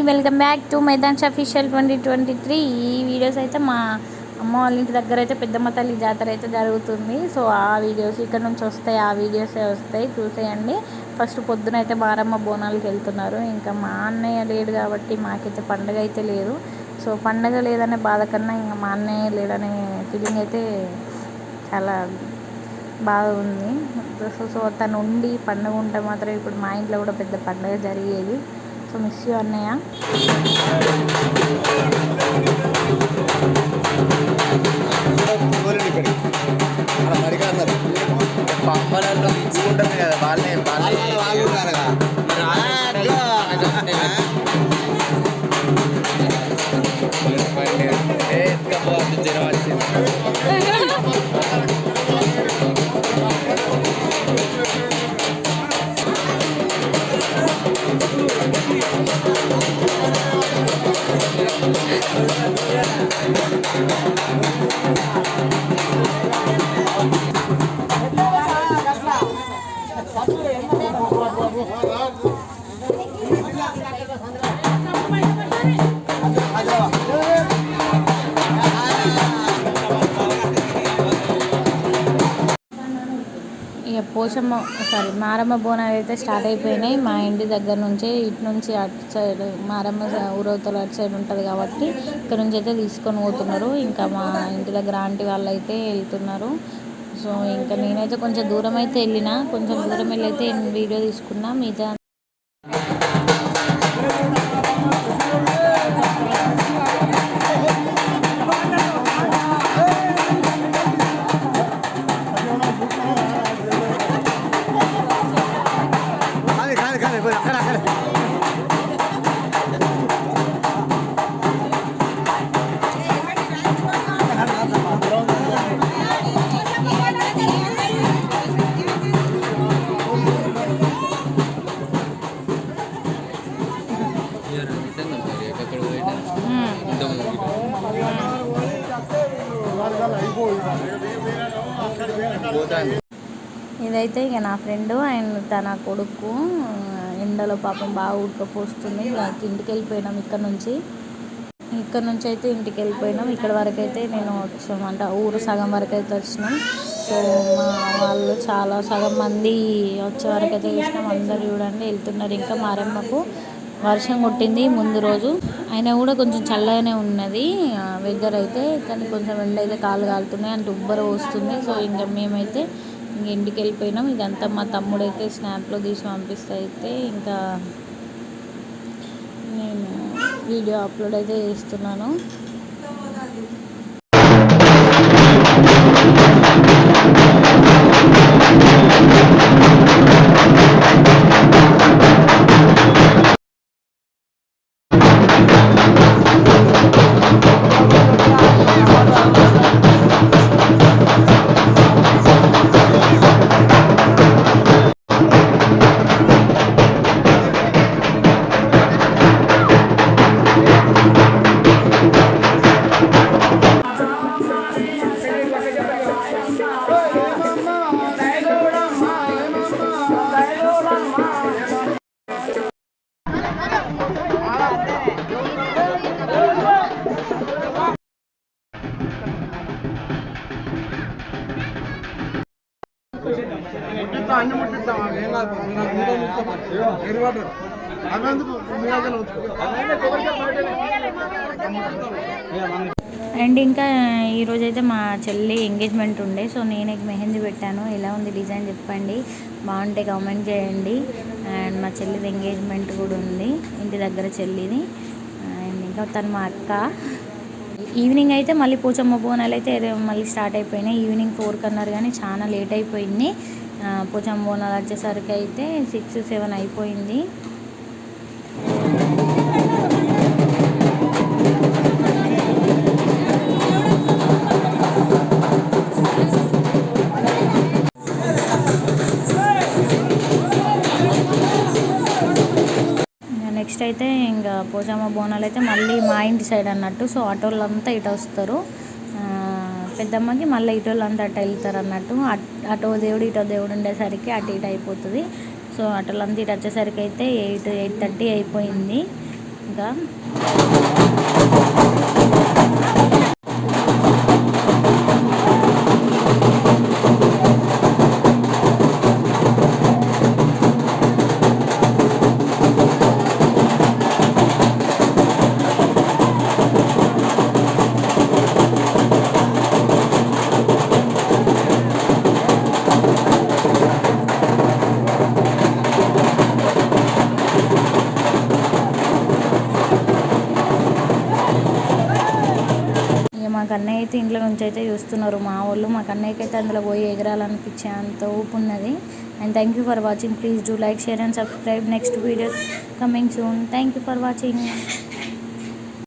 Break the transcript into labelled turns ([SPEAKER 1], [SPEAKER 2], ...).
[SPEAKER 1] Welcome back to మైదాన్స్ official 2023. ఈ videos అయితే మా అమ్మ వాళ్ళ ఇంటి దగ్గర అయితే పెద్దమ్మ తల్లి జాతర అయితే జరుగుతుంది. సో ఆ వీడియోస్ ఇక్కడ నుంచి వస్తాయి, ఆ వీడియోసే వస్తాయి, చూసేయండి. ఫస్ట్ పొద్దున అయితే మారమ్మ బోనాలకు వెళ్తున్నారు. ఇంకా మా అన్నయ్య లేడు కాబట్టి మాకైతే పండగ అయితే లేదు. సో పండగ లేదనే బాధ కన్నా ఇంకా మా అన్నయ్య లేడనే ఫీలింగ్ అయితే చాలా బాగా ఉంది. సో తను ఉండి పండుగ ఉంటే మాత్రం ఇప్పుడు మా ఇంట్లో కూడా పెద్ద పండుగ జరిగేది. సో మిస్ యూ అన్నయ్య.
[SPEAKER 2] పంపలలో ఇచ్చుకుంటారు కదా వాళ్ళే జ్వరం వచ్చింది.
[SPEAKER 1] ఇక మారమ్మ బోనాలు అయితే స్టార్ట్ అయిపోయినాయి. మా ఇంటి దగ్గర నుంచే ఇటు నుంచి అటు సైడ్ మారమ్మ ఊరవతల అటు సైడ్ ఉంటుంది కాబట్టి ఇక్కడ నుంచి అయితే తీసుకొని పోతున్నారు. ఇంకా మా ఇంటి దగ్గర ఆంటీ వాళ్ళు అయితే వెళ్తున్నారు. సో ఇంకా నేనైతే కొంచెం దూరం అయితే వెళ్ళిన, కొంచెం దూరం వెళ్ళి అయితే వీడియో తీసుకున్నా. మిగతా ఇదైతే ఇక నా ఫ్రెండ్ అండ్ తన కొడుకు ఎండలో పాపం బాగా ఉడకపోస్తుంది. ఇంటికి వెళ్ళిపోయినాం. ఇక్కడ నుంచి అయితే ఇంటికి వెళ్ళిపోయినాం. ఇక్కడ వరకు అయితే నేను వచ్చాం, అంటే ఊరు సగం వరకు అయితే వచ్చినాం. సో మా వాళ్ళు చాలా సగం మంది వచ్చే వరకు అయితే చూసినాం. అందరు చూడండి వెళ్తున్నారు. ఇంకా మారమ్మకు వర్షం కొట్టింది ముందు రోజు, అయినా కూడా కొంచెం చల్లగానే ఉన్నది వెదర్ అయితే, కానీ కొంచెం ఎండ అయితే కాలు కాలుతున్నాయి, అంటే ఉబ్బర వస్తుంది. సో ఇంకా మేమైతే ఇంటికి వెళ్ళిపోయినాం. ఇదంతా మా తమ్ముడైతే స్నాప్లో తీసి పంపిస్తే అయితే ఇంకా నేను వీడియో అప్లోడ్ అయితే చేస్తున్నాను. అండ్ ఇంకా ఈరోజైతే మా చెల్లి ఎంగేజ్మెంట్ ఉండే. సో నేను మెహందీ పెట్టాను. ఎలా ఉంది డిజైన్ చెప్పండి, బాగుంటే కామెంట్ చేయండి. అండ్ మా చెల్లిది ఎంగేజ్మెంట్ కూడా ఉంది, ఇంటి దగ్గర చెల్లిది. అండ్ ఇంకా తను మా అక్క. ఈవినింగ్ అయితే మళ్ళీ పోచమ్మ బోనాలు అయితే మళ్ళీ స్టార్ట్ అయిపోయినాయి. ఈవినింగ్ 4 అన్నారు కానీ చాలా లేట్ అయిపోయింది. పోచమ్మ బోనాలు వచ్చేసరికి అయితే 6-7 అయిపోయింది. నెక్స్ట్ అయితే ఇంకా పోచమ్మ బోనాలు అయితే మళ్ళీ మా ఇంటి సైడ్ అన్నట్టు. సో ఆటోళ్ళంతా ఇటు వస్తారు, పెద్దమ్మకి మళ్ళీ ఇటోళ్ళంతా అటు వెళ్తారు అన్నట్టు. అటో దేవుడు ఇటో దేవుడు ఉండేసరికి అటు ఇటు అయిపోతుంది. సో అటోళ్ళంతా ఇటు వచ్చేసరికి అయితే 8-8:30 అయిపోయింది. ఇంకా మా కన్నయ్య అయితే ఇంట్లో నుంచి అయితే చూస్తున్నారు మా వాళ్ళు. మా కన్నయ్యకి అయితే అందులో పోయి ఎగరాలనిపించే అంత ఊపు ఉన్నది. And thank you for watching. Please do like, share and subscribe. Next video coming soon. Thank you for watching.